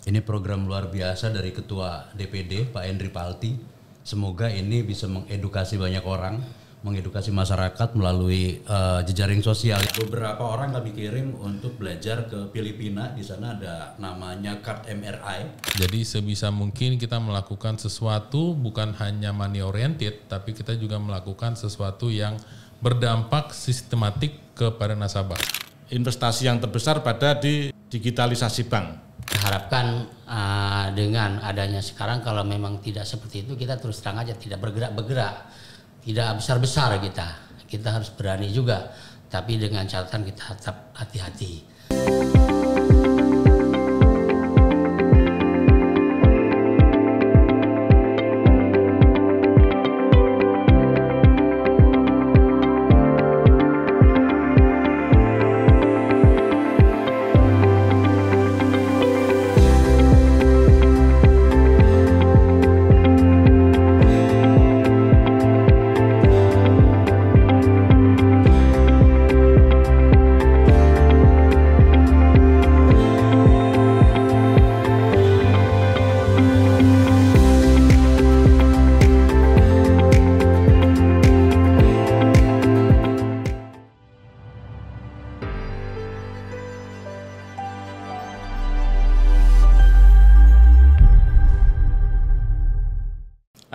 Ini program luar biasa dari Ketua DPD Pak Henry Palti. Semoga ini bisa mengedukasi banyak orang, mengedukasi masyarakat melalui jejaring sosial. Beberapa orang kami kirim untuk belajar ke Filipina. Di sana ada namanya card MRI. Jadi sebisa mungkin kita melakukan sesuatu bukan hanya money oriented, tapi kita juga melakukan sesuatu yang berdampak sistematik kepada nasabah. Investasi yang terbesar pada di digitalisasi bank. Harapkan dengan adanya sekarang, kalau memang tidak seperti itu, kita terus terang aja tidak bergerak-bergerak, tidak besar-besar kita harus berani juga, tapi dengan catatan kita tetap hati-hati.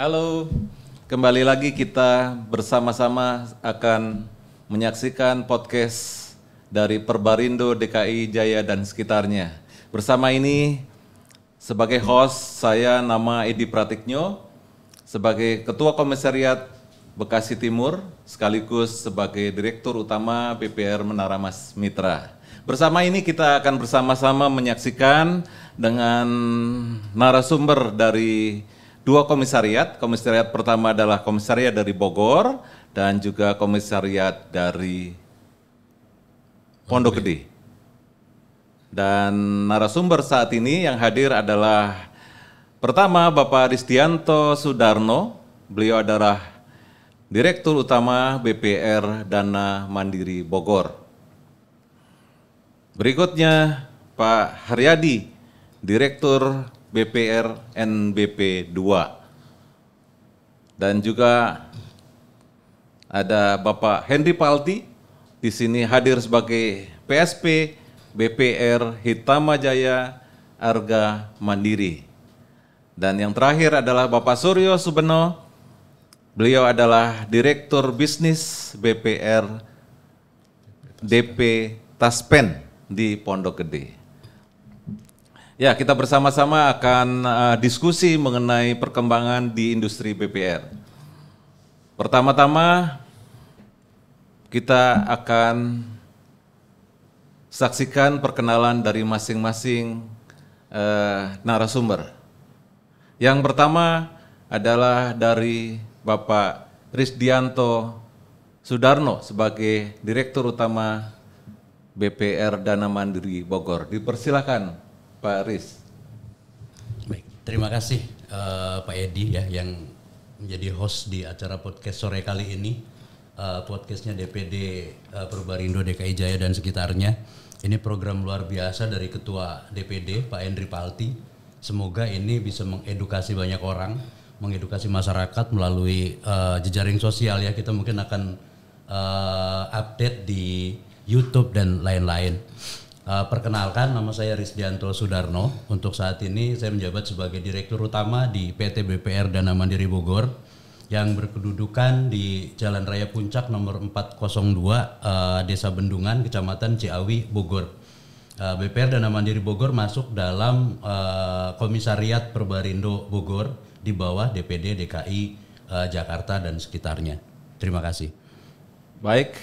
Halo, kembali lagi kita bersama-sama akan menyaksikan podcast dari Perbarindo DKI Jaya dan sekitarnya. Bersama ini sebagai host saya nama Edi Pratiknyo, sebagai Ketua Komisariat Bekasi Timur, sekaligus sebagai Direktur Utama BPR Menara Mas Mitra. Bersama ini kita akan bersama-sama menyaksikan dengan narasumber dari dua komisariat. Komisariat pertama adalah komisariat dari Bogor dan juga komisariat dari Pondok Gede. Dan narasumber saat ini yang hadir adalah pertama Bapak Risdianto Sudarno. Beliau adalah Direktur Utama BPR Dana Mandiri Bogor. Berikutnya Pak Haryadi, Direktur BPR NBP 2. Dan juga ada Bapak Henry Palti di sini hadir sebagai PSP BPR Hitama Jaya Arga Mandiri. Dan yang terakhir adalah Bapak Suryo Subeno. Beliau adalah Direktur Bisnis BPR DP Taspen di Pondok Gede. Ya, kita bersama-sama akan diskusi mengenai perkembangan di industri BPR. Pertama-tama kita akan saksikan perkenalan dari masing-masing narasumber. Yang pertama adalah dari Bapak Risdianto Sudarno sebagai Direktur Utama BPR Dana Mandiri Bogor. Dipersilakan Pak Riz. Baik, terima kasih Pak Edi ya yang menjadi host di acara podcast sore kali ini. Podcastnya DPD Perbarindo DKI Jaya dan sekitarnya. Ini program luar biasa dari Ketua DPD Pak Henry Palti. Semoga ini bisa mengedukasi banyak orang, mengedukasi masyarakat melalui jejaring sosial ya. Kita mungkin akan update di YouTube dan lain-lain. Perkenalkan, nama saya Risdianto Sudarno. Untuk saat ini saya menjabat sebagai Direktur Utama di PT BPR Dana Mandiri Bogor yang berkedudukan di Jalan Raya Puncak nomor 402 Desa Bendungan, Kecamatan Ciawi, Bogor. BPR Dana Mandiri Bogor masuk dalam Komisariat Perbarindo Bogor di bawah DPD DKI Jakarta dan sekitarnya. Terima kasih. Baik.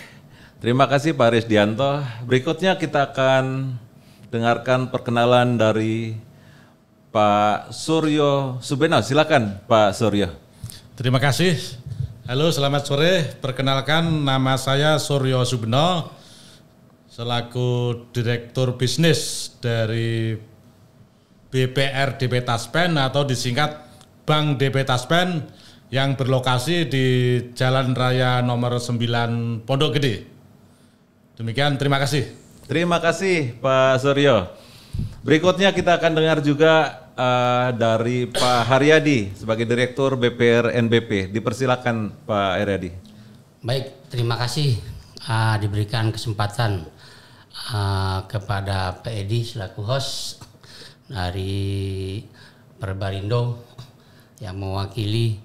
Terima kasih Pak Risdianto. Berikutnya kita akan dengarkan perkenalan dari Pak Suryo Subeno. Silakan Pak Suryo. Terima kasih. Halo, selamat sore. Perkenalkan, nama saya Suryo Subeno selaku Direktur Bisnis dari BPR DP Taspen atau disingkat Bank DP Taspen yang berlokasi di Jalan Raya nomor 9 Pondok Gede. Demikian, terima kasih. Terima kasih Pak Suryo. Berikutnya kita akan dengar juga dari Pak Haryadi sebagai Direktur BPR NBP. Dipersilakan Pak Haryadi. Baik, terima kasih diberikan kesempatan kepada Pak Edi selaku host dari Perbarindo yang mewakili.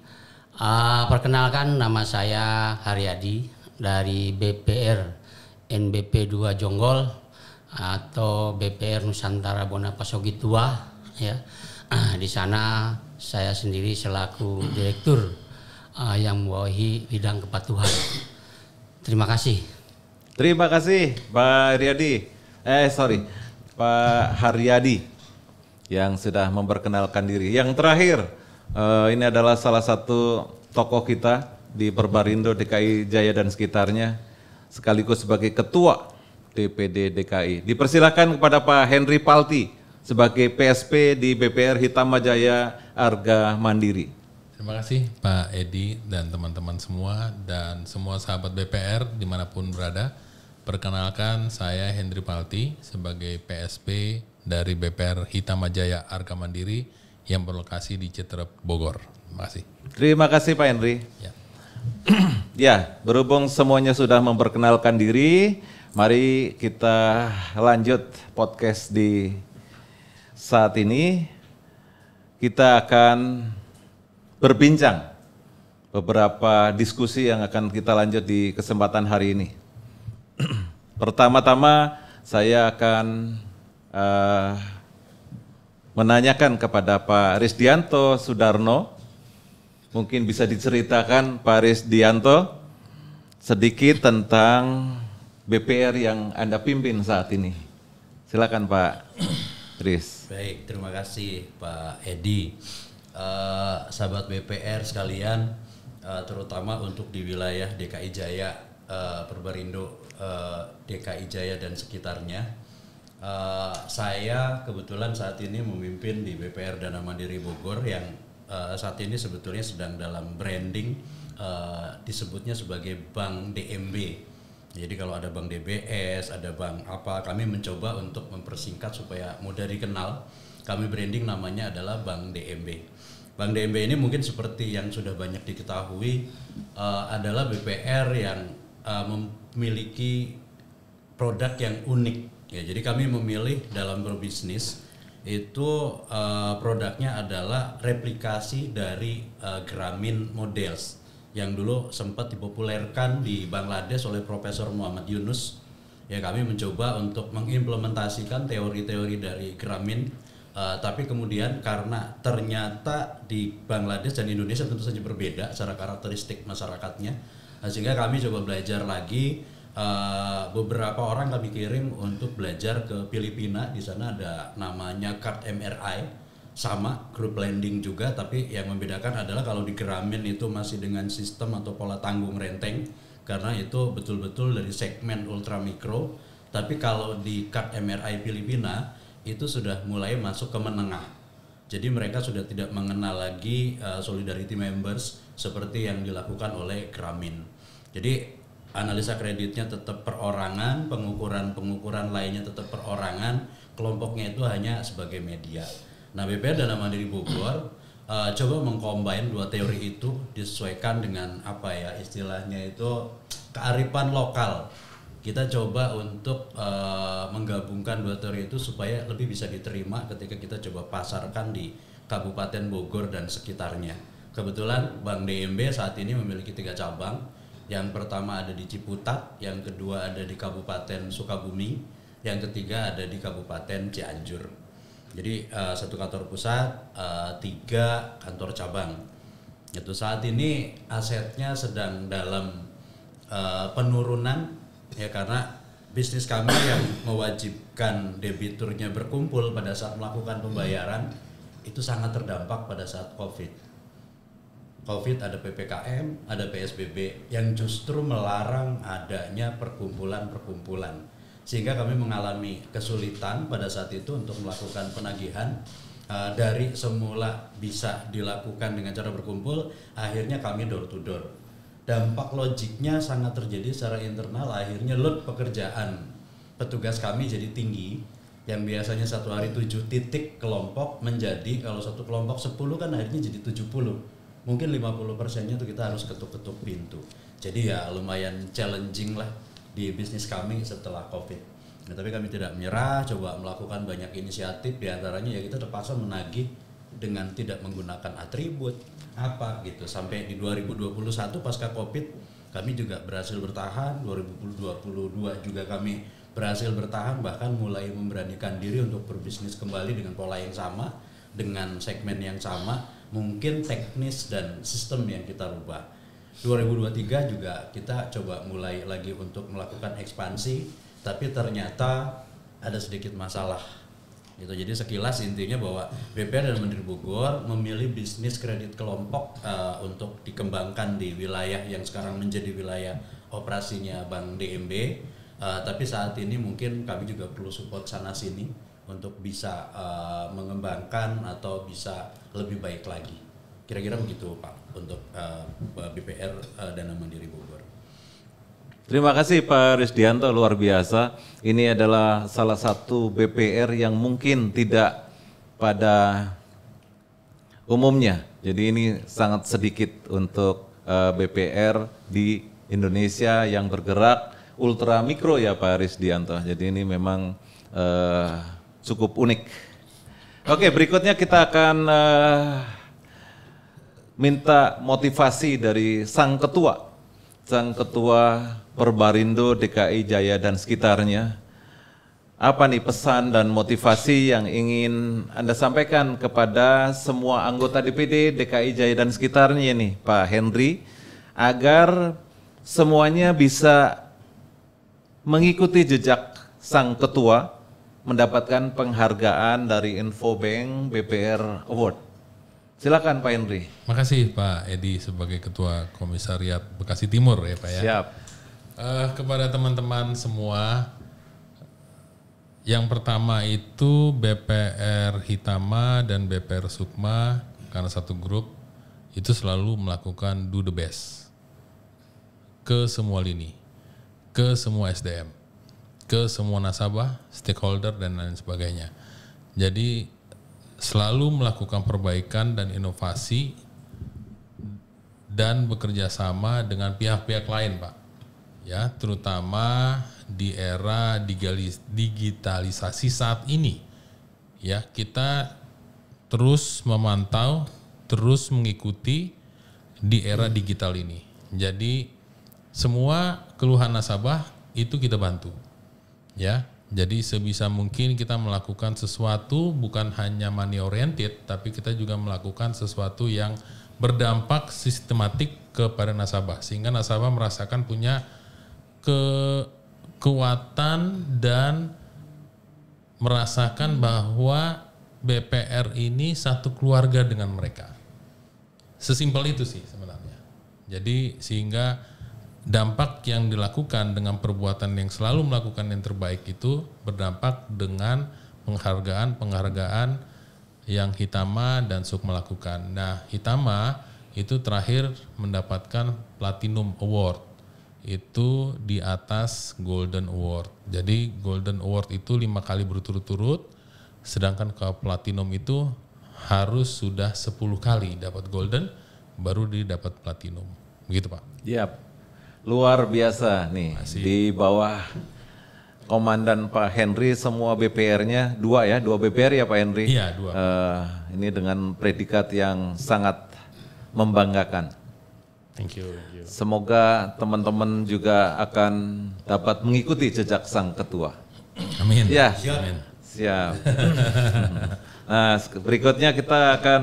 Perkenalkan, nama saya Haryadi dari BPR NBP 2 Jonggol atau BPR Nusantara Bonapasogi Tua ya. Di sana saya sendiri selaku direktur yang membawahi bidang kepatuhan. Terima kasih. Terima kasih Pak Haryadi yang sudah memperkenalkan diri. Yang terakhir, ini adalah salah satu tokoh kita di Perbarindo DKI Jaya dan sekitarnya, sekaligus sebagai Ketua DPD DKI. Dipersilakan kepada Pak Henry Palti sebagai PSP di BPR Hitamajaya Arga Mandiri. Terima kasih Pak Edi dan teman-teman semua dan semua sahabat BPR dimanapun berada. Perkenalkan, saya Henry Palti sebagai PSP dari BPR Hitamajaya Arga Mandiri yang berlokasi di Citerep, Bogor. Terima kasih. Terima kasih Pak Henry. Ya. Ya, berhubung semuanya sudah memperkenalkan diri, mari kita lanjut podcast di saat ini. Kita akan berbincang beberapa diskusi yang akan kita lanjut di kesempatan hari ini. Pertama-tama saya akan menanyakan kepada Pak Risdianto Sudarno, mungkin bisa diceritakan Pak Risdianto sedikit tentang BPR yang Anda pimpin saat ini. Silakan Pak Riz. Baik, terima kasih Pak Edi. Sahabat BPR sekalian, terutama untuk di wilayah DKI Jaya, Perbarindo DKI Jaya dan sekitarnya. Saya kebetulan saat ini memimpin di BPR Dana Mandiri Bogor yang saat ini sebetulnya sedang dalam branding, disebutnya sebagai Bank DMB. Jadi kalau ada Bank DBS, ada bank apa, kami mencoba untuk mempersingkat supaya mudah dikenal. Kami branding namanya adalah Bank DMB. Bank DMB ini mungkin seperti yang sudah banyak diketahui, adalah BPR yang memiliki produk yang unik. Ya, jadi kami memilih dalam berbisnis itu produknya adalah replikasi dari Grameen Models yang dulu sempat dipopulerkan di Bangladesh oleh Profesor Muhammad Yunus. Ya, kami mencoba untuk mengimplementasikan teori-teori dari Grameen, tapi kemudian karena ternyata di Bangladesh dan Indonesia tentu saja berbeda secara karakteristik masyarakatnya, sehingga kami coba belajar lagi. Beberapa orang kami kirim untuk belajar ke Filipina. Di sana ada namanya card MRI, sama group lending juga, tapi yang membedakan adalah kalau di Grameen itu masih dengan sistem atau pola tanggung renteng, karena itu betul-betul dari segmen ultra mikro. Tapi kalau di card MRI Filipina itu sudah mulai masuk ke menengah. Jadi mereka sudah tidak mengenal lagi solidarity members seperti yang dilakukan oleh Grameen. Jadi analisa kreditnya tetap perorangan, pengukuran lainnya tetap perorangan, kelompoknya itu hanya sebagai media. Nah, BPR Dana Mandiri Bogor coba mengcombine dua teori itu, disesuaikan dengan apa ya istilahnya itu kearifan lokal. Kita coba untuk menggabungkan dua teori itu supaya lebih bisa diterima ketika kita coba pasarkan di Kabupaten Bogor dan sekitarnya. Kebetulan Bank DMB saat ini memiliki 3 cabang. Yang pertama ada di Ciputat, yang kedua ada di Kabupaten Sukabumi, yang ketiga ada di Kabupaten Cianjur. Jadi 1 kantor pusat, 3 kantor cabang. Itu saat ini asetnya sedang dalam penurunan ya, karena bisnis kami yang mewajibkan debiturnya berkumpul pada saat melakukan pembayaran itu sangat terdampak pada saat COVID ada PPKM, ada PSBB yang justru melarang adanya perkumpulan-perkumpulan. Sehingga kami mengalami kesulitan pada saat itu untuk melakukan penagihan. Dari semula bisa dilakukan dengan cara berkumpul, akhirnya kami door to door. Dampak logiknya sangat terjadi secara internal, akhirnya load pekerjaan petugas kami jadi tinggi. yang biasanya satu hari 7 titik kelompok menjadi kalau satu kelompok 10 kan akhirnya jadi 70. Mungkin 50%-nya tuh kita harus ketuk-ketuk pintu. Jadi ya lumayan challenging lah di bisnis kami setelah COVID. Nah, tapi kami tidak menyerah, coba melakukan banyak inisiatif, diantaranya ya kita terpaksa menagih dengan tidak menggunakan atribut apa gitu. Sampai di 2021 pasca COVID kami juga berhasil bertahan, 2022 juga kami berhasil bertahan, bahkan mulai memberanikan diri untuk berbisnis kembali dengan pola yang sama, dengan segmen yang sama, mungkin teknis dan sistem yang kita rubah. 2023 juga kita coba mulai lagi untuk melakukan ekspansi, tapi ternyata ada sedikit masalah. Gitu. Jadi sekilas intinya bahwa BPR dan Mandiri Bogor memilih bisnis kredit kelompok untuk dikembangkan di wilayah yang sekarang menjadi wilayah operasinya Bank DMB. Tapi saat ini mungkin kami juga perlu support sana sini untuk bisa mengembangkan atau bisa lebih baik lagi. Kira-kira begitu Pak untuk BPR Dana Mandiri Bogor. Terima kasih Pak Risdianto, luar biasa. Ini adalah salah satu BPR yang mungkin tidak pada umumnya. Jadi ini sangat sedikit untuk BPR di Indonesia yang bergerak ultra mikro ya Pak Risdianto. Jadi ini memang cukup unik. Oke, berikutnya kita akan minta motivasi dari Sang Ketua Perbarindo DKI Jaya dan sekitarnya. Apa nih pesan dan motivasi yang ingin Anda sampaikan kepada semua anggota DPD DKI Jaya dan sekitarnya nih Pak Henry, agar semuanya bisa mengikuti jejak Sang Ketua mendapatkan penghargaan dari Infobank BPR Award. Silakan Pak Henry. Makasih Pak Edi sebagai Ketua Komisariat Bekasi Timur ya Pak ya. Siap. Kepada teman-teman semua, yang pertama itu BPR Hitama dan BPR Sukma karena satu grup itu selalu melakukan do the best ke semua lini, ke semua SDM, ke semua nasabah, stakeholder dan lain sebagainya. Jadi selalu melakukan perbaikan dan inovasi dan bekerja sama dengan pihak-pihak lain Pak. Ya, terutama di era digitalisasi saat ini. Ya, kita terus memantau, terus mengikuti di era digital ini. Jadi semua keluhan nasabah itu kita bantu. Ya, jadi sebisa mungkin kita melakukan sesuatu bukan hanya money oriented, tapi kita juga melakukan sesuatu yang berdampak sistematik kepada nasabah sehingga nasabah merasakan punya kekuatan dan merasakan bahwa BPR ini satu keluarga dengan mereka. Sesimpel itu sih sebenarnya. Jadi sehingga dampak yang dilakukan dengan perbuatan yang selalu melakukan yang terbaik itu berdampak dengan penghargaan yang Hitama dan Sukma lakukan. Nah, Hitama itu terakhir mendapatkan Platinum Award. Itu di atas Golden Award. Jadi Golden Award itu 5 kali berturut-turut, sedangkan kalau Platinum itu harus sudah 10 kali dapat Golden, baru didapat Platinum. Begitu Pak. Yap, luar biasa nih. Masih. Di bawah Komandan Pak Henry semua BPR-nya 2 BPR ya Pak Henry? Iya 2. Ini dengan predikat yang sangat membanggakan. Thank you. Semoga teman-teman juga akan dapat mengikuti jejak Sang Ketua. Amin. Ya, Amin. siap. Nah, berikutnya kita akan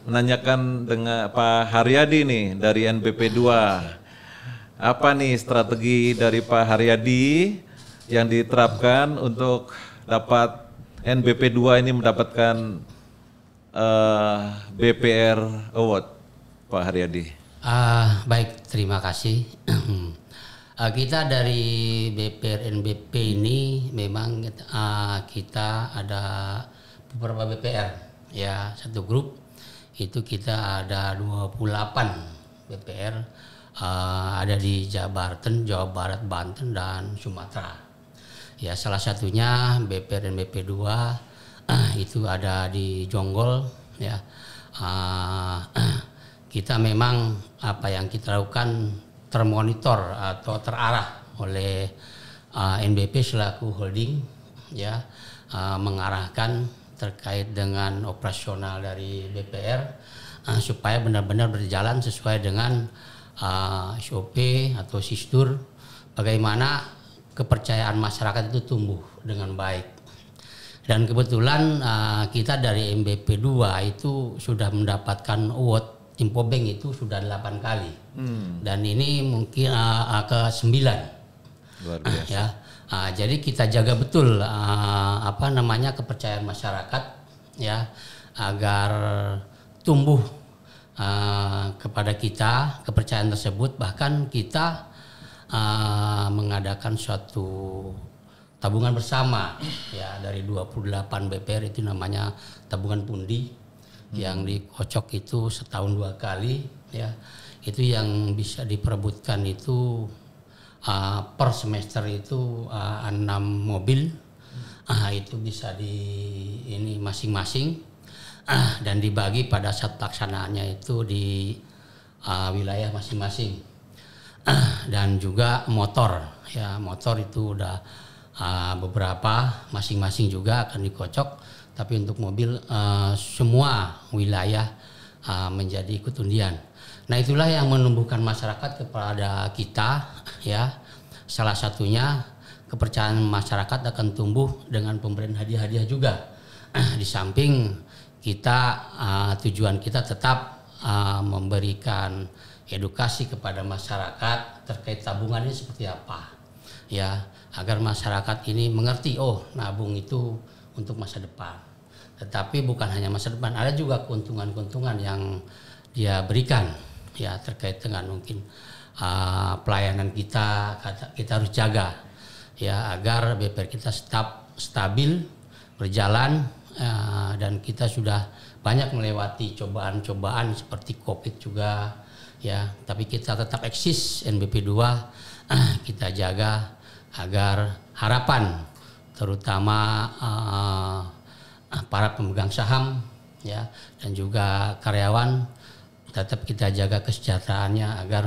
menanyakan dengan Pak Haryadi nih dari NBP 2. Apa nih strategi dari Pak Haryadi yang diterapkan untuk dapat NBP 2 ini mendapatkan BPR Award, Pak Haryadi? Baik, terima kasih. Kita dari BPR NBP ini memang kita ada beberapa BPR ya, satu grup itu kita ada 28 BPR, ada di Jawa Barat, Banten dan Sumatera. Ya salah satunya BPR dan BP2 itu ada di Jonggol ya. Kita memang apa yang kita lakukan termonitor atau terarah oleh NBP selaku holding ya, mengarahkan terkait dengan operasional dari BPR supaya benar-benar berjalan sesuai dengan SOP atau SISDUR, bagaimana kepercayaan masyarakat itu tumbuh dengan baik. Dan kebetulan kita dari MBP 2 itu sudah mendapatkan award Infobank itu sudah 8 kali. Dan ini mungkin ke-9. Luar biasa. Ya. Jadi kita jaga betul kepercayaan masyarakat ya, agar tumbuh kepada kita kepercayaan tersebut. Bahkan kita mengadakan suatu tabungan bersama ya dari 28 BPR, itu namanya tabungan pundi yang dikocok itu setahun 2 kali ya. Itu yang bisa diperebutkan itu per semester itu 6 mobil. Itu bisa di ini masing-masing dan dibagi pada saat pelaksanaannya itu di wilayah masing-masing. Dan juga motor ya, motor itu udah beberapa masing-masing juga akan dikocok, tapi untuk mobil semua wilayah menjadi ikut undian. Nah itulah yang menumbuhkan masyarakat kepada kita ya. Salah satunya kepercayaan masyarakat akan tumbuh dengan pemberian hadiah-hadiah juga. Di samping kita tujuan kita tetap memberikan edukasi kepada masyarakat terkait tabungan ini seperti apa ya, agar masyarakat ini mengerti nabung itu untuk masa depan. Tetapi bukan hanya masa depan, ada juga keuntungan-keuntungan yang dia berikan ya, terkait dengan mungkin pelayanan kita harus jaga ya, agar BPR kita tetap stabil berjalan dan kita sudah banyak melewati cobaan-cobaan seperti Covid juga ya, tapi kita tetap eksis NBP 2 kita jaga agar harapan terutama para pemegang saham ya dan juga karyawan tetap kita jaga kesejahteraannya agar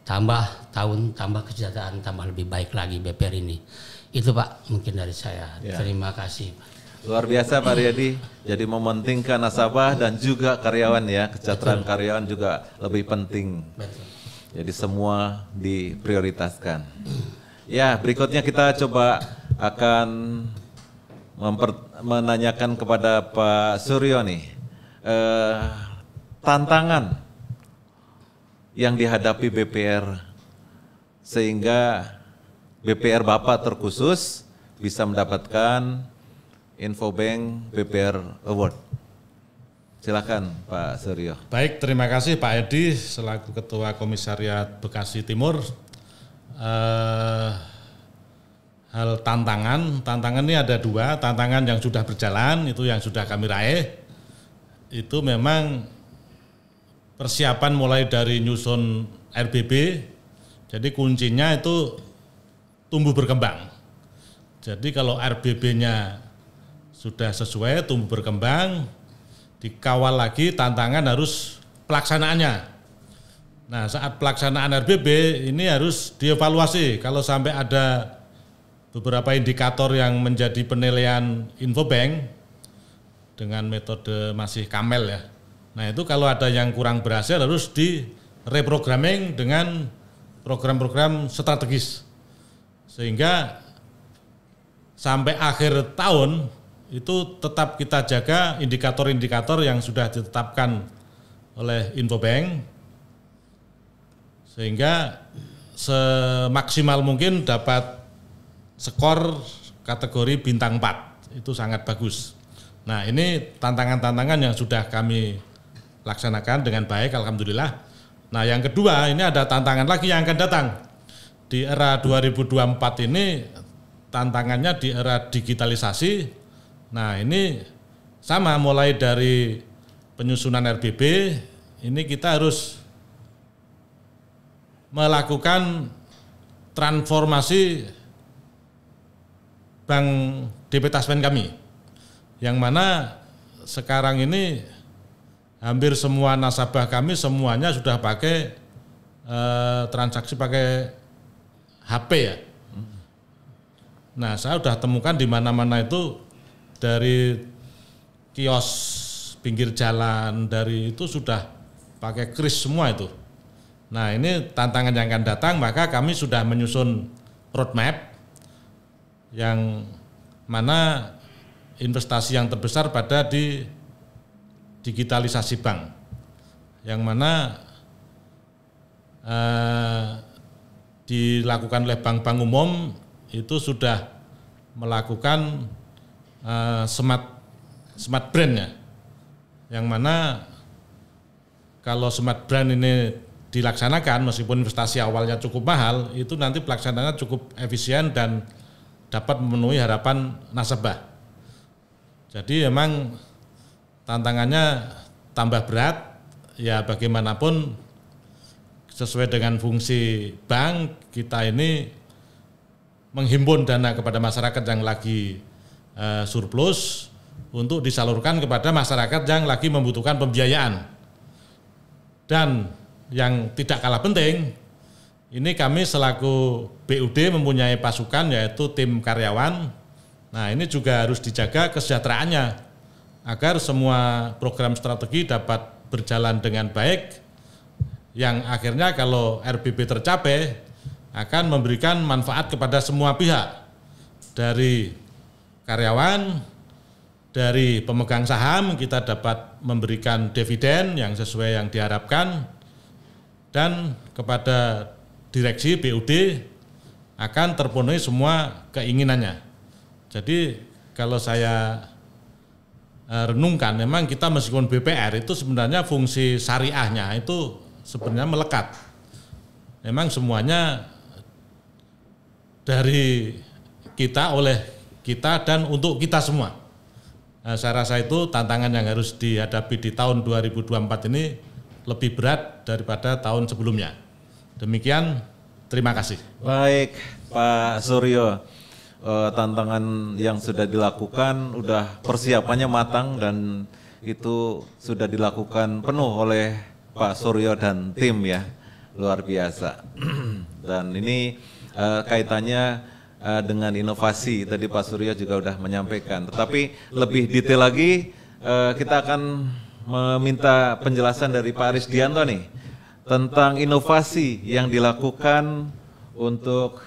tambah kesejahteraan, tambah lebih baik lagi BPR ini. Itu Pak mungkin dari saya. Ya. Terima kasih Pak. Luar biasa Pak Riyadi, jadi mementingkan nasabah dan juga karyawan ya, kesejahteraan karyawan juga lebih penting. Betul. Jadi semua diprioritaskan. Ya, berikutnya kita coba akan menanyakan kepada Pak Suryo nih, tantangan yang dihadapi BPR sehingga BPR Bapak terkhusus bisa mendapatkan Infobank BPR Award. Silakan Pak Suryo. Baik, terima kasih Pak Edi selaku Ketua Komisariat Bekasi Timur. Hal tantangan ini ada 2, tantangan yang sudah berjalan itu yang sudah kami raih. Itu memang persiapan mulai dari nyusun RBB. Jadi kuncinya itu tumbuh berkembang. Jadi kalau RBB-nya sudah sesuai, tumbuh berkembang, dikawal lagi, tantangan harus pelaksanaannya. Nah saat pelaksanaan RBB ini harus dievaluasi. Kalau sampai ada beberapa indikator yang menjadi penilaian Infobank dengan metode masih Kamel ya. Nah itu kalau ada yang kurang berhasil harus di reprogramming dengan program-program strategis. Sehingga sampai akhir tahun itu tetap kita jaga indikator-indikator yang sudah ditetapkan oleh Infobank sehingga semaksimal mungkin dapat skor kategori bintang 4, itu sangat bagus. Nah ini tantangan-tantangan yang sudah kami laksanakan dengan baik, alhamdulillah. Nah yang kedua ini ada tantangan lagi yang akan datang. Di era 2024 ini tantangannya di era digitalisasi. Nah ini sama mulai dari penyusunan RBB, ini kita harus melakukan transformasi bank DP Taspen kami, yang mana sekarang ini hampir semua nasabah kami semuanya sudah pakai transaksi pakai HP ya. Nah, saya sudah temukan di mana-mana itu dari kios pinggir jalan, dari itu sudah pakai kris semua itu. Nah, ini tantangan yang akan datang, maka kami sudah menyusun roadmap yang mana investasi yang terbesar pada di digitalisasi bank, yang mana dilakukan oleh bank-bank umum itu sudah melakukan smart brand ya, yang mana kalau smart brand ini dilaksanakan meskipun investasi awalnya cukup mahal, itu nanti pelaksanaannya cukup efisien dan dapat memenuhi harapan nasabah. Jadi memang tantangannya tambah berat, ya bagaimanapun sesuai dengan fungsi bank kita ini menghimpun dana kepada masyarakat yang lagi surplus untuk disalurkan kepada masyarakat yang lagi membutuhkan pembiayaan. Dan yang tidak kalah penting, ini kami selaku BUD mempunyai pasukan yaitu tim karyawan. Nah, ini juga harus dijaga kesejahteraannya agar semua program strategi dapat berjalan dengan baik, yang akhirnya kalau RBB tercapai akan memberikan manfaat kepada semua pihak, dari karyawan, dari pemegang saham kita dapat memberikan dividen yang sesuai yang diharapkan, dan kepada direksi BUD akan terpenuhi semua keinginannya. Jadi kalau saya renungkan, memang kita meskipun BPR itu sebenarnya fungsi syariahnya itu sebenarnya melekat. Memang semuanya dari kita, oleh kita, dan untuk kita semua. Nah, saya rasa itu tantangan yang harus dihadapi di tahun 2024 ini lebih berat daripada tahun sebelumnya. Demikian, terima kasih. Baik, Pak Suryo, tantangan yang sudah dilakukan, udah persiapannya matang dan itu sudah dilakukan penuh oleh Pak Suryo dan tim ya, luar biasa. Dan ini kaitannya dengan inovasi, tadi Pak Suryo juga udah menyampaikan. Tetapi lebih detail lagi, kita akan meminta penjelasan dari Pak Risdianto nih tentang inovasi yang dilakukan untuk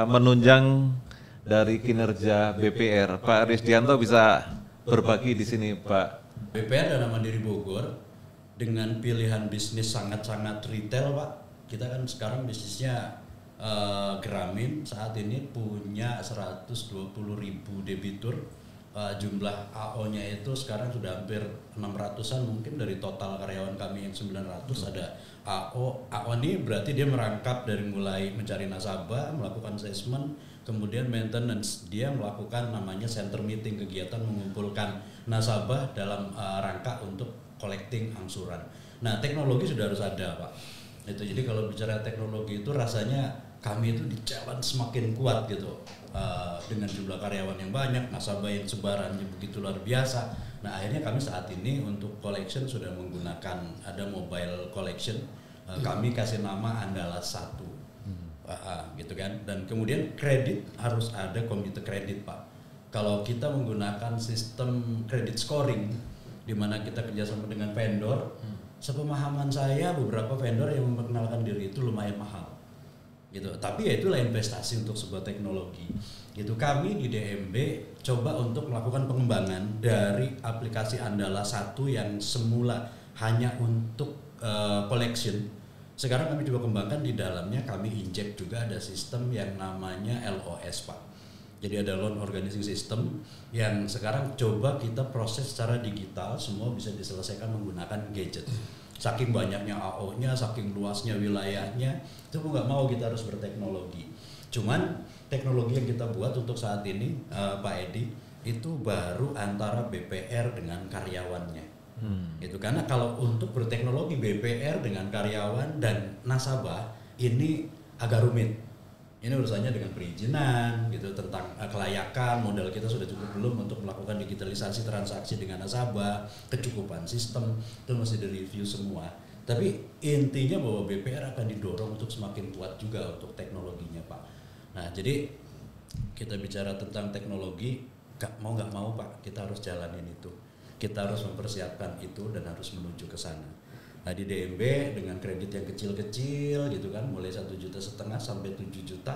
menunjang dari kinerja BPR. Pak Risdianto bisa berbagi di sini, Pak. BPR Dana Mandiri Bogor dengan pilihan bisnis sangat-sangat retail, Pak. Kita kan sekarang bisnisnya Gramin saat ini punya 120.000 debitur. Jumlah AO-nya itu sekarang sudah hampir 600-an mungkin dari total karyawan kami yang 900 ada AO. AO ini berarti dia merangkap dari mulai mencari nasabah, melakukan assessment, kemudian maintenance. Dia melakukan namanya center meeting, kegiatan mengumpulkan nasabah dalam rangka untuk collecting angsuran. Nah, teknologi sudah harus ada, Pak. Itu jadi kalau bicara teknologi itu rasanya kami itu di challenge semakin kuat gitu, dengan jumlah karyawan yang banyak, nasabah yang sebarannya begitu luar biasa. Nah, akhirnya kami saat ini untuk collection sudah menggunakan ada mobile collection, kami kasih nama Andalas 1, gitu kan. Dan kemudian kredit harus ada komite kredit, Pak. Kalau kita menggunakan sistem credit scoring, di mana kita kerjasama dengan vendor, sepemahaman saya beberapa vendor yang memperkenalkan diri itu lumayan mahal. Gitu. Tapi ya itulah investasi untuk sebuah teknologi. Gitu. Kami di DMB coba untuk melakukan pengembangan dari aplikasi Andalas 1 yang semula hanya untuk collection. Sekarang kami coba kembangkan, di dalamnya kami inject juga ada sistem yang namanya LOS, Pak. Jadi ada loan organizing system yang sekarang coba kita proses secara digital, semua bisa diselesaikan menggunakan gadget. Saking banyaknya AO-nya, saking luasnya wilayahnya, itu nggak mau kita harus berteknologi. Cuman teknologi yang kita buat untuk saat ini, Pak Edi, itu baru antara BPR dengan karyawannya. Itu karena kalau untuk berteknologi BPR dengan karyawan dan nasabah ini agak rumit. Ini urusannya dengan perizinan gitu, tentang kelayakan modal kita sudah cukup belum untuk melakukan digitalisasi transaksi dengan nasabah, kecukupan sistem itu mesti direview semua. Tapi intinya bahwa BPR akan didorong untuk semakin kuat juga untuk teknologinya, Pak. Nah, jadi kita bicara tentang teknologi, mau nggak mau Pak, kita harus jalanin itu. Kita harus mempersiapkan itu dan harus menuju ke sana. Nah, di DMB dengan kredit yang kecil-kecil gitu kan, mulai 1,5 juta sampai 7,5 juta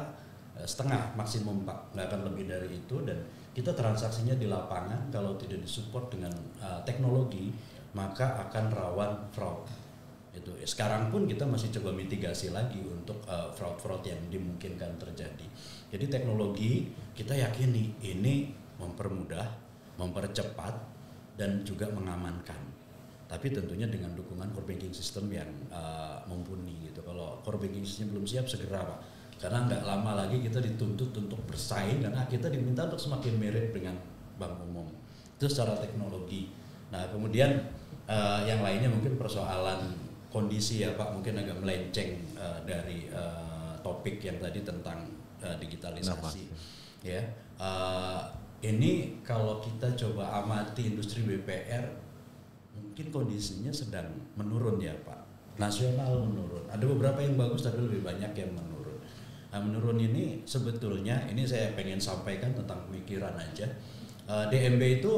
maksimum Pak, nggak akan lebih dari itu. Dan kita transaksinya di lapangan, kalau tidak disupport dengan teknologi maka akan rawan fraud. Itu sekarang pun kita masih coba mitigasi lagi untuk fraud-fraud yang dimungkinkan terjadi. Jadi teknologi kita yakini ini mempermudah, mempercepat dan juga mengamankan. Tapi tentunya dengan dukungan core banking system yang mumpuni gitu. Kalau core banking system belum siap, segera Pak. Karena nggak lama lagi kita dituntut untuk bersaing karena kita diminta untuk semakin mirip dengan bank umum. Itu secara teknologi. Nah, kemudian yang lainnya mungkin persoalan kondisi ya Pak, mungkin agak melenceng dari topik yang tadi tentang digitalisasi. Ya, ini kalau kita coba amati industri BPR, mungkin kondisinya sedang menurun ya Pak. Nasional menurun. Ada beberapa yang bagus tapi lebih banyak yang menurun. Nah, menurun ini sebetulnya, ini saya pengen sampaikan tentang pemikiran aja. DMB itu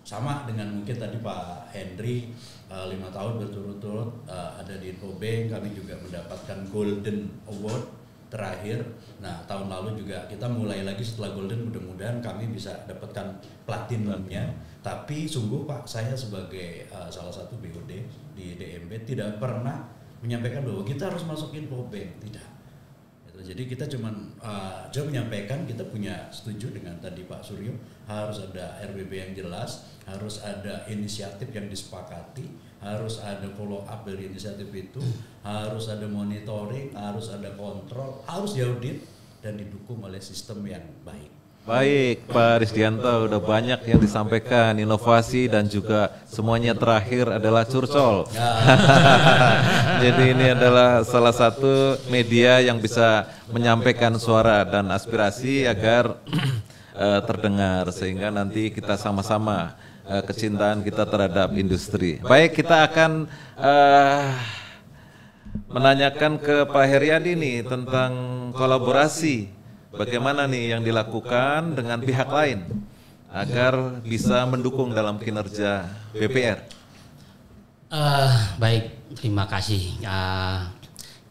sama dengan mungkin tadi Pak Henry 5 tahun berturut-turut ada di Infobank, kami juga mendapatkan Golden Award terakhir. Nah, tahun lalu juga kita mulai lagi setelah Golden, mudah-mudahan kami bisa dapatkan platinumnya. Tapi sungguh Pak, saya sebagai salah satu BOD di DMB tidak pernah menyampaikan bahwa kita harus masuk Infobank, tidak. Jadi kita cuma menyampaikan kita punya setuju dengan tadi Pak Suryo, harus ada RBB yang jelas, harus ada inisiatif yang disepakati, harus ada follow up dari inisiatif itu, harus ada monitoring, harus ada kontrol, harus diaudit dan didukung oleh sistem yang baik. Baik Pak Risdianto, udah banyak yang disampaikan, inovasi dan juga semuanya terakhir adalah curcol. Jadi ini adalah salah satu media yang bisa menyampaikan suara dan aspirasi agar terdengar, sehingga nanti kita sama-sama kecintaan kita terhadap industri. Baik, kita akan menanyakan ke Pak Heriadi nih tentang kolaborasi. Bagaimana nih yang dilakukan dengan pihak lain agar bisa mendukung dalam kinerja BPR? Baik, terima kasih.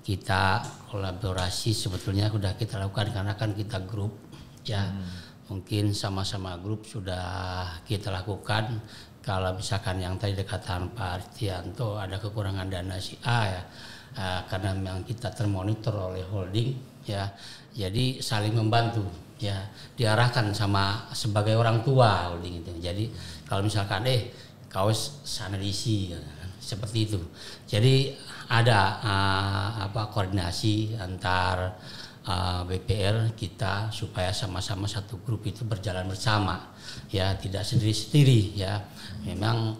Kita kolaborasi sebetulnya sudah kita lakukan karena kan kita grup ya. Mungkin sama-sama grup sudah kita lakukan. Kalau misalkan yang tadi dikatakan Pak Risdianto ada kekurangan dana si A ya, karena memang kita termonitor oleh holding ya. Jadi saling membantu ya, diarahkan sama sebagai orang tua holding itu. Jadi kalau misalkan kaos sana diisi seperti itu. Jadi ada koordinasi antar BPR kita supaya sama-sama satu grup itu berjalan bersama ya, tidak sendiri-sendiri ya. Memang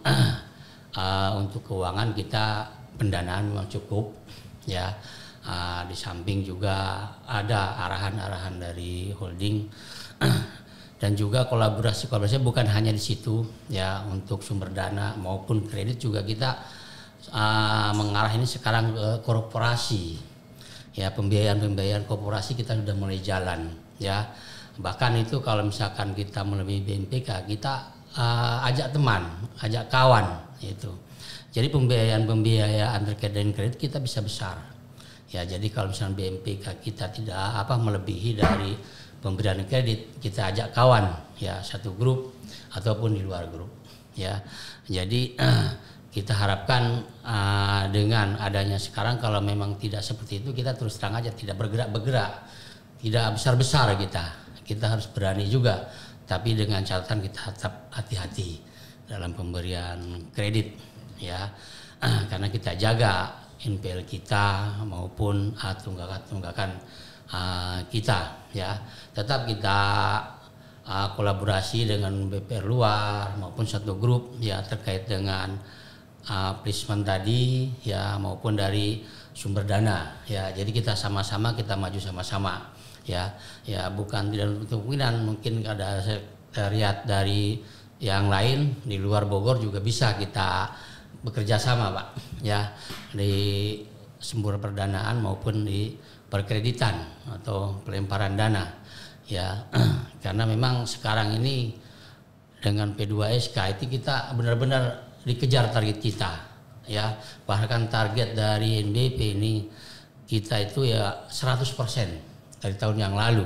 untuk keuangan kita pendanaan memang cukup ya. Di samping juga ada arahan-arahan dari holding dan juga kolaborasi bukan hanya di situ ya, untuk sumber dana maupun kredit juga kita mengarah ini sekarang ke korporasi ya, pembiayaan korporasi kita sudah mulai jalan ya. Bahkan itu kalau misalkan kita melebihi BMPK kita ajak teman, ajak kawan itu. Jadi pembiayaan terkait dengan kredit kita bisa besar. Ya, jadi kalau misalnya BMPK kita tidak melebihi dari pemberian kredit, kita ajak kawan ya, satu grup ataupun di luar grup ya. Jadi kita harapkan dengan adanya sekarang, kalau memang tidak seperti itu kita terus terang aja tidak bergerak, tidak besar-besar kita harus berani juga, tapi dengan catatan kita tetap hati-hati dalam pemberian kredit ya, karena kita jaga NPL kita maupun tunggakan kita ya. Tetap kita kolaborasi dengan BPR luar maupun satu grup ya, terkait dengan placement tadi ya, maupun dari sumber dana ya. Jadi kita sama-sama, kita maju sama-sama ya bukan tidak menutup kemungkinan mungkin ada sekretariat dari yang lain di luar Bogor juga bisa kita bekerja sama Pak ya di sumber perdanaan maupun di perkreditan atau pelemparan dana ya karena memang sekarang ini dengan P2SK itu kita benar-benar dikejar target kita ya bahkan target dari NBP ini kita itu ya 100% dari tahun yang lalu.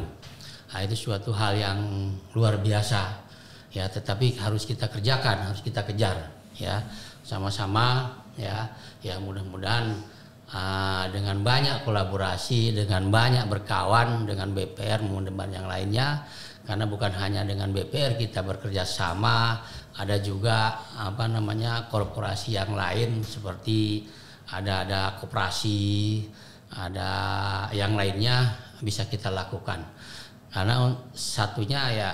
Nah, itu suatu hal yang luar biasa ya tetapi harus kita kerjakan, harus kita kejar ya sama-sama ya mudah-mudahan dengan banyak kolaborasi, dengan banyak berkawan dengan BPR maupun yang lainnya karena bukan hanya dengan BPR kita bekerja sama, ada juga korporasi yang lain seperti ada koperasi, ada yang lainnya bisa kita lakukan. Karena satunya ya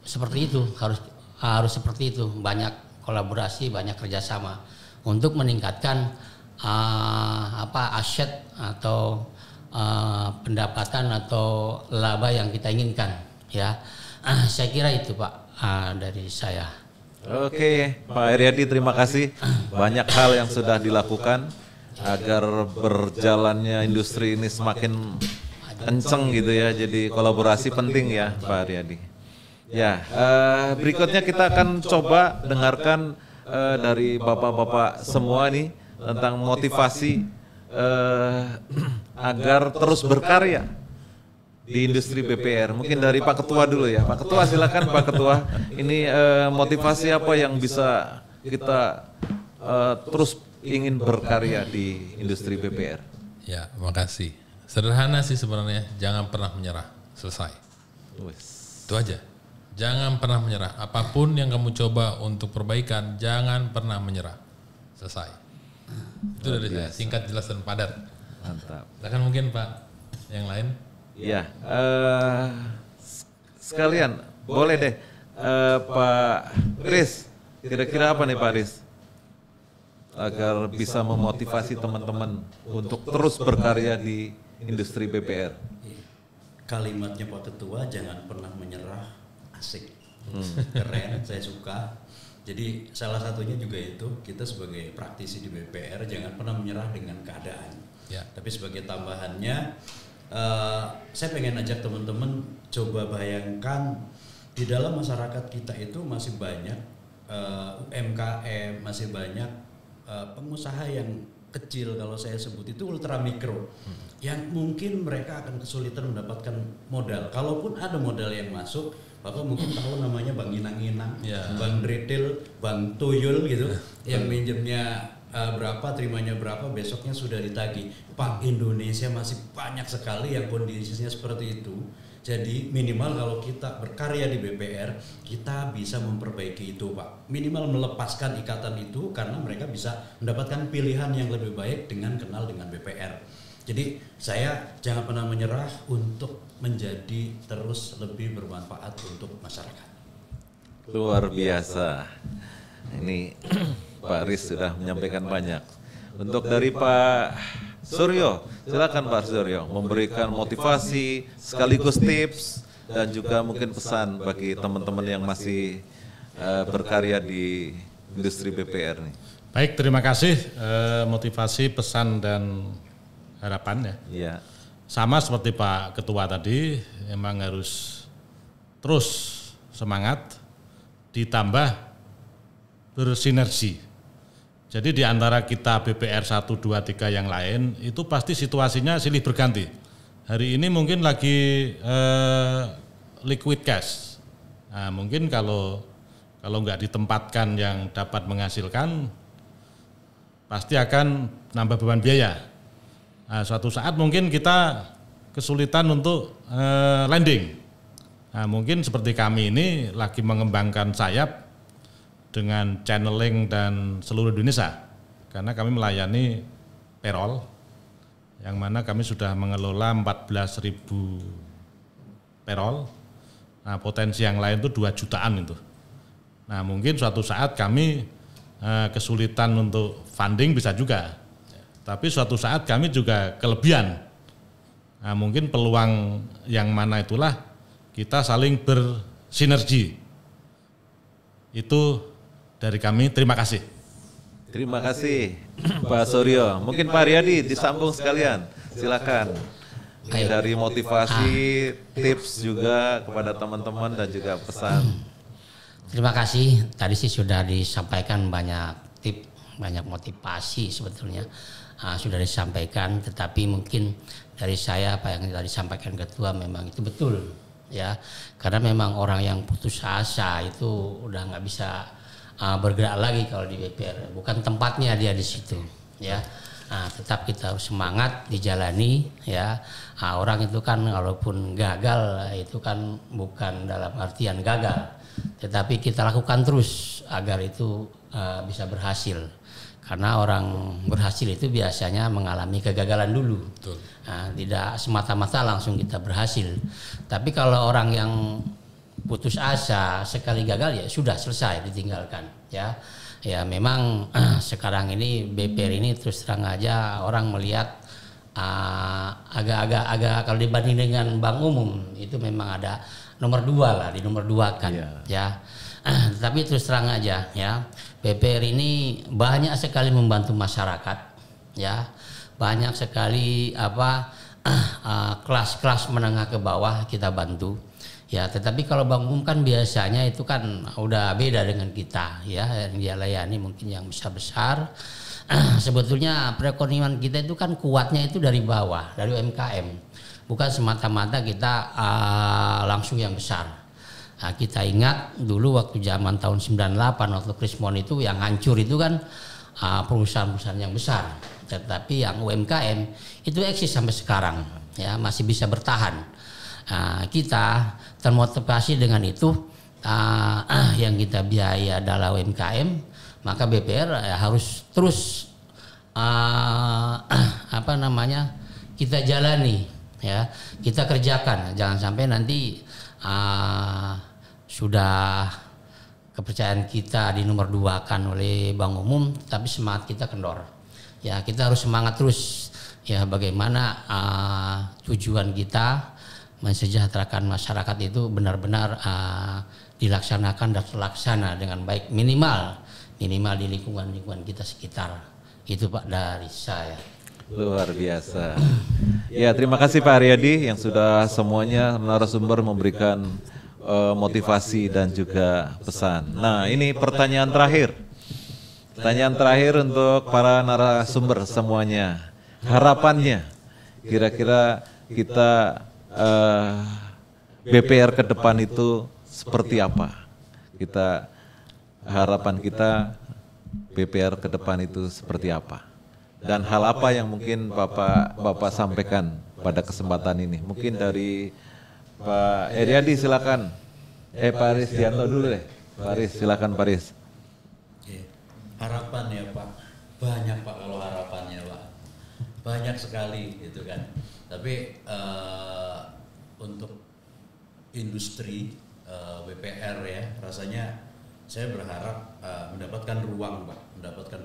seperti itu harus seperti itu, banyak kolaborasi, banyak kerjasama untuk meningkatkan aset atau pendapatan atau laba yang kita inginkan ya. Saya kira itu Pak dari saya. Oke, Pak Heriadi terima kasih. Banyak hal yang sudah dilakukan agar berjalannya industri ini semakin kenceng gitu ya. Jadi kolaborasi penting ya Pak Heriadi. Ya, berikutnya kita akan coba dengarkan dari bapak-bapak semua nih tentang motivasi agar terus berkarya di industri BPR. Mungkin dari Pak Ketua dulu ya. Pak Ketua silakan Pak Ketua. Ini motivasi apa yang bisa kita terus ingin berkarya di industri BPR? Ya, makasih. Sederhana sih sebenarnya, jangan pernah menyerah. Selesai. Itu aja. Jangan pernah menyerah. Apapun yang kamu coba untuk perbaikan, jangan pernah menyerah. Selesai. Itu dari saya. Singkat, jelas dan padat. Mantap. Silakan mungkin Pak yang lain. Ya, sekalian boleh deh Pak Riz, kira-kira apa nih Pak Riz agar bisa memotivasi teman-teman untuk terus berkarya di industri BPR? Kalimatnya Pak Ketua, jangan pernah menyerah, asik, keren, saya suka. Jadi salah satunya juga itu kita sebagai praktisi di BPR jangan pernah menyerah dengan keadaan. Ya. Tapi sebagai tambahannya, saya pengen ajak teman-teman coba bayangkan di dalam masyarakat kita itu masih banyak UMKM, masih banyak pengusaha yang kecil, kalau saya sebut itu ultra mikro, yang mungkin mereka akan kesulitan mendapatkan modal. Kalaupun ada modal yang masuk, Bapak mungkin tahu namanya Bank Inang-Inang, Bank Retail, Bank Tuyul gitu, yang minjemnya berapa, terimanya berapa, besoknya sudah ditagih. Pak, Indonesia masih banyak sekali yang kondisinya seperti itu. Jadi minimal kalau kita berkarya di BPR, kita bisa memperbaiki itu Pak. Minimal melepaskan ikatan itu karena mereka bisa mendapatkan pilihan yang lebih baik dengan kenal dengan BPR. Jadi saya jangan pernah menyerah untuk menjadi terus lebih bermanfaat untuk masyarakat. Luar biasa. Ini Pak Riz sudah menyampaikan banyak. Untuk dari Pak Suryo, silakan Pak Suryo memberikan motivasi sekaligus tips dan juga mungkin pesan bagi teman-teman yang masih berkarya di industri BPR nih. Baik, terima kasih motivasi, pesan dan harapan ya. Iya. Sama seperti Pak Ketua tadi, memang harus terus semangat ditambah bersinergi. Jadi di antara kita BPR 1, 2, 3 yang lain itu pasti situasinya silih berganti. Hari ini mungkin lagi liquid cash. Nah, mungkin kalau nggak ditempatkan yang dapat menghasilkan, pasti akan nambah beban biaya. Nah, suatu saat mungkin kita kesulitan untuk landing. Nah, mungkin seperti kami ini lagi mengembangkan sayap dengan channeling dan seluruh Indonesia, karena kami melayani payroll, yang mana kami sudah mengelola 14.000 payroll. Nah, potensi yang lain itu 2 jutaan itu. Nah, mungkin suatu saat kami kesulitan untuk funding bisa juga, tapi suatu saat kami juga kelebihan Nah, mungkin peluang yang mana itulah kita saling bersinergi. Itu dari kami, terima kasih. Terima kasih Pak Suryo. Mungkin Pak Riyadi disambung sekalian, silakan. Ini dari motivasi, tips juga kepada teman-teman dan juga pesan. Terima kasih. Tadi sih sudah disampaikan banyak tips, banyak motivasi sebetulnya sudah disampaikan. Tetapi mungkin dari saya apa yang tadi disampaikan Ketua memang itu betul ya. Karena memang orang yang putus asa itu udah nggak bisa bergerak lagi kalau di BPR. Bukan tempatnya dia di situ ya. Tetap kita harus semangat dijalani ya. Orang itu kan walaupun gagal itu kan bukan dalam artian gagal, tetapi kita lakukan terus agar itu bisa berhasil. Karena orang berhasil itu biasanya mengalami kegagalan dulu. Betul. Tidak semata-mata langsung kita berhasil. Tapi kalau orang yang putus asa sekali gagal ya sudah selesai, ditinggalkan ya. Ya memang sekarang ini BPR ini terus terang aja orang melihat agak kalau dibanding dengan bank umum itu memang ada nomor 2 lah, di nomor 2 kan ya. Tapi terus terang aja ya, BPR ini banyak sekali membantu masyarakat ya, banyak sekali kelas-kelas menengah ke bawah kita bantu. Ya, tetapi kalau bank umum kan biasanya itu kan udah beda dengan kita ya, yang dia layani mungkin yang besar-besar. Sebetulnya perekonomian kita itu kan kuatnya itu dari bawah, dari UMKM. Bukan semata-mata kita langsung yang besar. Kita ingat dulu waktu zaman tahun 98 waktu Krismon itu yang hancur itu kan perusahaan-perusahaan yang besar. Tetapi yang UMKM itu eksis sampai sekarang ya, masih bisa bertahan. Kita termotivasi dengan itu yang kita biaya adalah UMKM, maka BPR harus terus kita jalani ya, kita kerjakan, jangan sampai nanti sudah kepercayaan kita di nomor 2 kan oleh bank umum tapi semangat kita kendor ya. Kita harus semangat terus ya, bagaimana tujuan kita mensejahterakan masyarakat itu benar-benar dilaksanakan dan terlaksana dengan baik, minimal di lingkungan kita sekitar. Itu Pak dari saya. Luar biasa. Ya, terima kasih Pak Riyadi yang sudah semuanya narasumber memberikan motivasi dan juga pesan. Nah, ini pertanyaan terakhir. Pertanyaan terakhir untuk para narasumber semuanya. Harapannya kira-kira kita BPR ke depan itu seperti apa? Harapan kita BPR ke depan itu seperti apa? Dan hal apa yang mungkin Bapak sampaikan pada kesempatan ini? Mungkin dari Pak Riyadi silakan. Pak Aris Dianto dulu deh. Pak Aris silakan Pak Aris. Harapan ya Pak, banyak Pak kalau harapannya Pak. Banyak sekali gitu kan. Tapi untuk industri BPR ya, rasanya saya berharap mendapatkan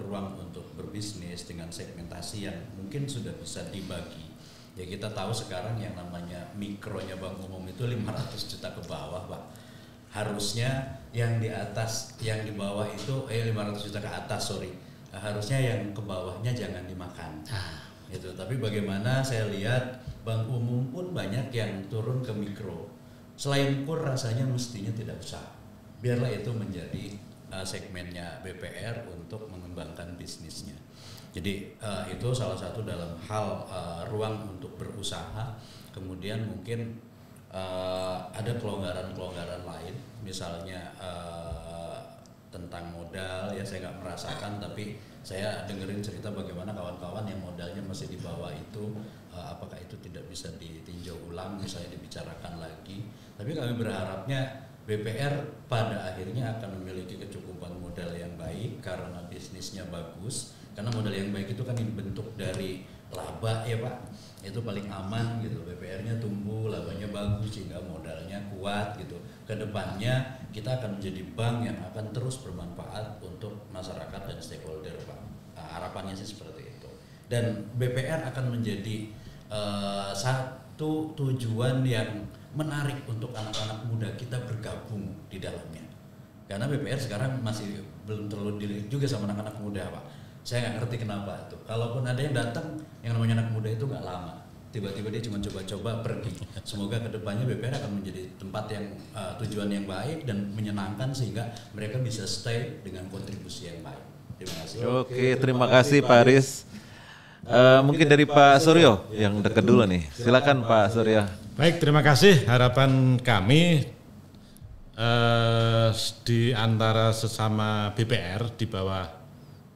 ruang untuk berbisnis dengan segmentasi yang mungkin sudah bisa dibagi. Ya kita tahu sekarang yang namanya mikronya bank umum itu 500 juta ke bawah Pak. Harusnya yang di atas, yang di bawah itu 500 juta ke atas harusnya yang ke bawahnya jangan dimakan. Gitu. Tapi bagaimana saya lihat bank umum pun banyak yang turun ke mikro. Selain kur rasanya mestinya tidak usah. Biarlah itu menjadi segmennya BPR untuk mengembangkan bisnisnya. Jadi itu salah satu dalam hal ruang untuk berusaha. Kemudian mungkin ada kelonggaran-kelonggaran lain, misalnya tentang modal ya, saya nggak merasakan, tapi saya dengerin cerita bagaimana kawan-kawan yang modalnya masih di bawah itu, apakah itu tidak bisa ditinjau ulang, misalnya dibicarakan lagi. Tapi kami berharapnya BPR pada akhirnya akan memiliki kecukupan modal yang baik karena bisnisnya bagus. Karena modal yang baik itu kan dibentuk dari laba ya Pak, itu paling aman gitu. BPR-nya tumbuh, labanya bagus sehingga modalnya kuat gitu. Kedepannya kita akan menjadi bank yang akan terus bermanfaat untuk masyarakat dan stakeholder Pak. Harapannya sih seperti itu. Dan BPR akan menjadi satu tujuan yang menarik untuk anak-anak muda kita bergabung di dalamnya. Karena BPR sekarang masih belum terlalu dilirik juga sama anak-anak muda, Pak. Saya nggak ngerti kenapa tuh. Kalaupun ada yang datang, yang namanya anak muda itu nggak lama. Tiba-tiba dia cuma coba-coba pergi. Semoga kedepannya BPR akan menjadi tempat yang tujuan yang baik dan menyenangkan sehingga mereka bisa stay dengan kontribusi yang baik. Terima kasih. Oke, terima kasih Pak Aris. Mungkin dari Pak Suryo yang dekat dulu nih. Silakan Pak Suryo. Baik, terima kasih. Harapan kami di antara sesama BPR di bawah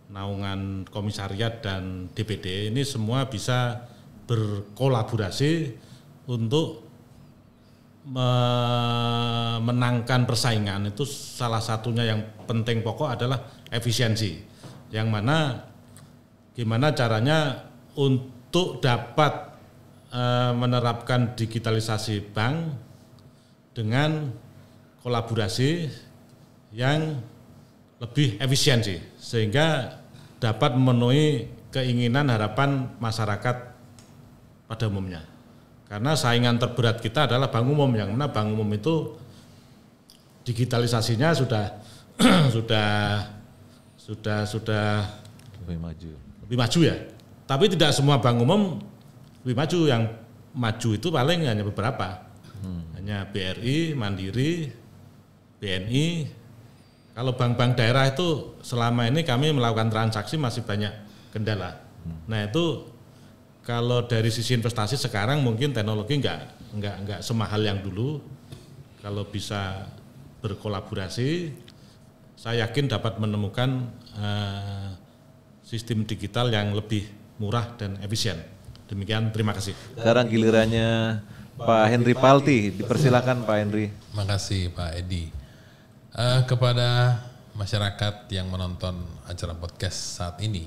naungan komisariat dan DPD ini semua bisa berkolaborasi untuk memenangkan persaingan. Itu salah satunya yang penting pokok adalah efisiensi. Yang mana gimana caranya untuk dapat menerapkan digitalisasi bank dengan kolaborasi yang lebih efisiensi sehingga dapat memenuhi keinginan harapan masyarakat pada umumnya. Karena saingan terberat kita adalah bank umum, yang mana bank umum itu digitalisasinya sudah lebih maju ya. Tapi tidak semua bank umum lebih maju, yang maju itu paling hanya beberapa. Hanya BRI, Mandiri, BNI. Kalau bank-bank daerah itu selama ini kami melakukan transaksi masih banyak kendala. Nah itu kalau dari sisi investasi sekarang mungkin teknologi enggak semahal yang dulu. Kalau bisa berkolaborasi, saya yakin dapat menemukan sistem digital yang lebih murah dan efisien. Demikian, terima kasih. Sekarang gilirannya Pak Henry Palti, dipersilakan Pak Henry. Terima kasih Pak Edi. Kepada masyarakat yang menonton acara podcast saat ini,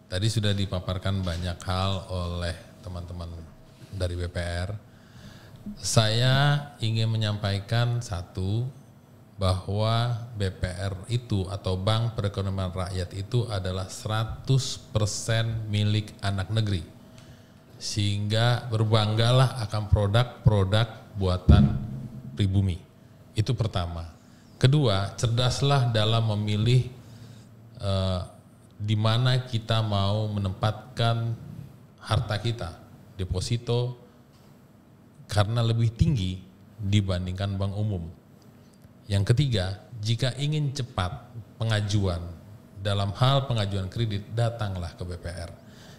tadi sudah dipaparkan banyak hal oleh teman-teman dari BPR. Saya ingin menyampaikan satu, bahwa BPR itu atau Bank Perekonomian Rakyat itu adalah 100% milik anak negeri. Sehingga berbanggalah akan produk-produk buatan pribumi. Itu pertama. Kedua, cerdaslah dalam memilih di mana kita mau menempatkan harta kita, deposito, karena lebih tinggi dibandingkan bank umum. Yang ketiga, jika ingin cepat pengajuan dalam hal pengajuan kredit, datanglah ke BPR.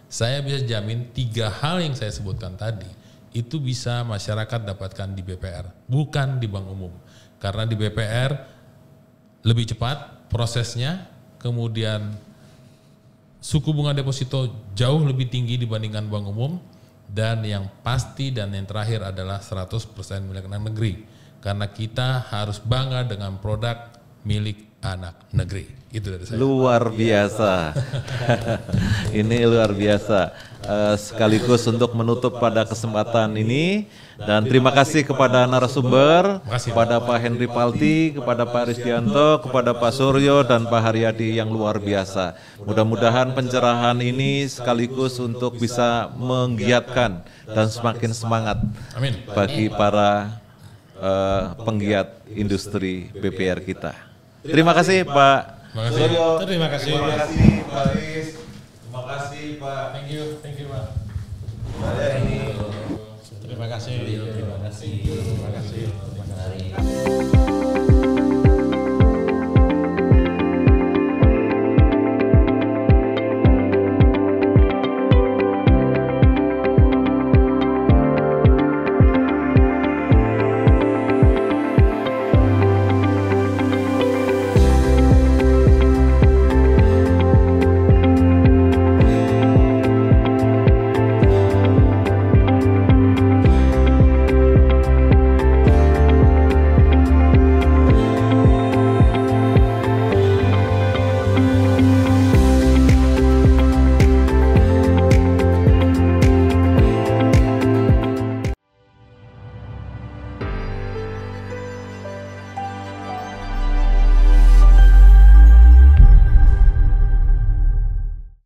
Saya bisa jamin 3 hal yang saya sebutkan tadi, itu bisa masyarakat dapatkan di BPR, bukan di bank umum. Karena di BPR lebih cepat prosesnya, kemudian suku bunga deposito jauh lebih tinggi dibandingkan bank umum, dan yang pasti dan yang terakhir adalah 100% milik anak negeri. Karena kita harus bangga dengan produk milik anak negeri. Itu dari saya. Luar biasa. Ini luar biasa. Sekaligus untuk menutup pada kesempatan ini, dan terima kasih kepada narasumber, kepada Pak Henry Palti, kepada Pak Risdianto, kepada Pak Suryo dan Pak Haryadi yang luar biasa. Mudah-mudahan pencerahan ini sekaligus untuk bisa menggiatkan dan semakin semangat bagi para penggiat industri BPR kita. Terima kasih Pak Suryo. Terima kasih. Terima kasih Pak Riz. Terima kasih Pak. Thank you Pak. Terima kasih. Terima kasih.